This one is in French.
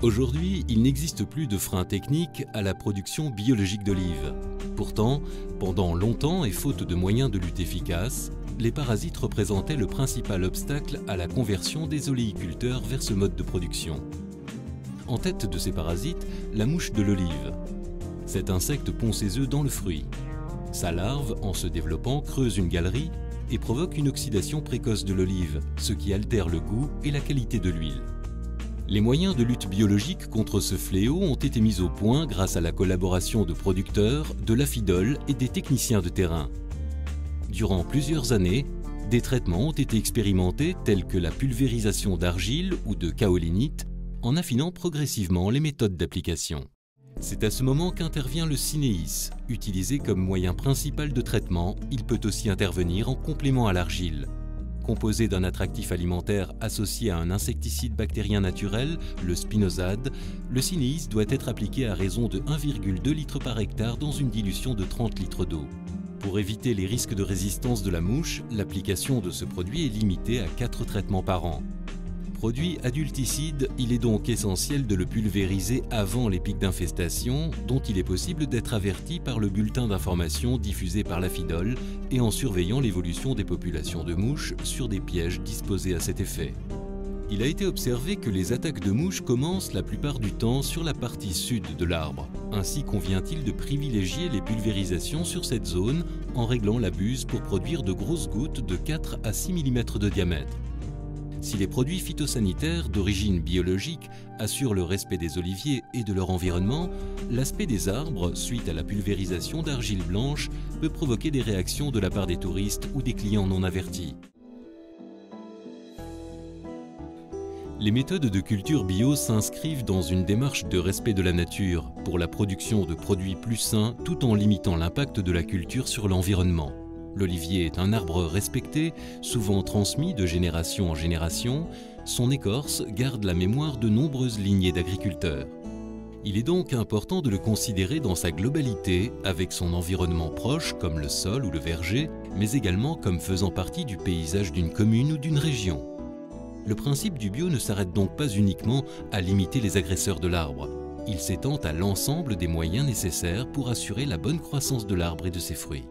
Aujourd'hui, il n'existe plus de frein technique à la production biologique d'olives. Pourtant, pendant longtemps et faute de moyens de lutte efficaces, les parasites représentaient le principal obstacle à la conversion des oléiculteurs vers ce mode de production. En tête de ces parasites, la mouche de l'olive. Cet insecte pond ses œufs dans le fruit. Sa larve, en se développant, creuse une galerie et provoque une oxydation précoce de l'olive, ce qui altère le goût et la qualité de l'huile. Les moyens de lutte biologique contre ce fléau ont été mis au point grâce à la collaboration de producteurs, de l'AFIDOL et des techniciens de terrain. Durant plusieurs années, des traitements ont été expérimentés tels que la pulvérisation d'argile ou de kaolinite, en affinant progressivement les méthodes d'application. C'est à ce moment qu'intervient le Cinéis. Utilisé comme moyen principal de traitement, il peut aussi intervenir en complément à l'argile. Composé d'un attractif alimentaire associé à un insecticide bactérien naturel, le spinosade, le Cinéis doit être appliqué à raison de 1,2 litre par hectare dans une dilution de 30 litres d'eau. Pour éviter les risques de résistance de la mouche, l'application de ce produit est limitée à 4 traitements par an. Produit adulticide, il est donc essentiel de le pulvériser avant les pics d'infestation, dont il est possible d'être averti par le bulletin d'information diffusé par l'AFIDOL et en surveillant l'évolution des populations de mouches sur des pièges disposés à cet effet. Il a été observé que les attaques de mouches commencent la plupart du temps sur la partie sud de l'arbre. Ainsi convient-il de privilégier les pulvérisations sur cette zone en réglant la buse pour produire de grosses gouttes de 4 à 6 mm de diamètre. Si les produits phytosanitaires d'origine biologique assurent le respect des oliviers et de leur environnement, l'aspect des arbres, suite à la pulvérisation d'argile blanche, peut provoquer des réactions de la part des touristes ou des clients non avertis. Les méthodes de culture bio s'inscrivent dans une démarche de respect de la nature pour la production de produits plus sains tout en limitant l'impact de la culture sur l'environnement. L'olivier est un arbre respecté, souvent transmis de génération en génération. Son écorce garde la mémoire de nombreuses lignées d'agriculteurs. Il est donc important de le considérer dans sa globalité, avec son environnement proche comme le sol ou le verger, mais également comme faisant partie du paysage d'une commune ou d'une région. Le principe du bio ne s'arrête donc pas uniquement à limiter les agresseurs de l'arbre. Il s'étend à l'ensemble des moyens nécessaires pour assurer la bonne croissance de l'arbre et de ses fruits.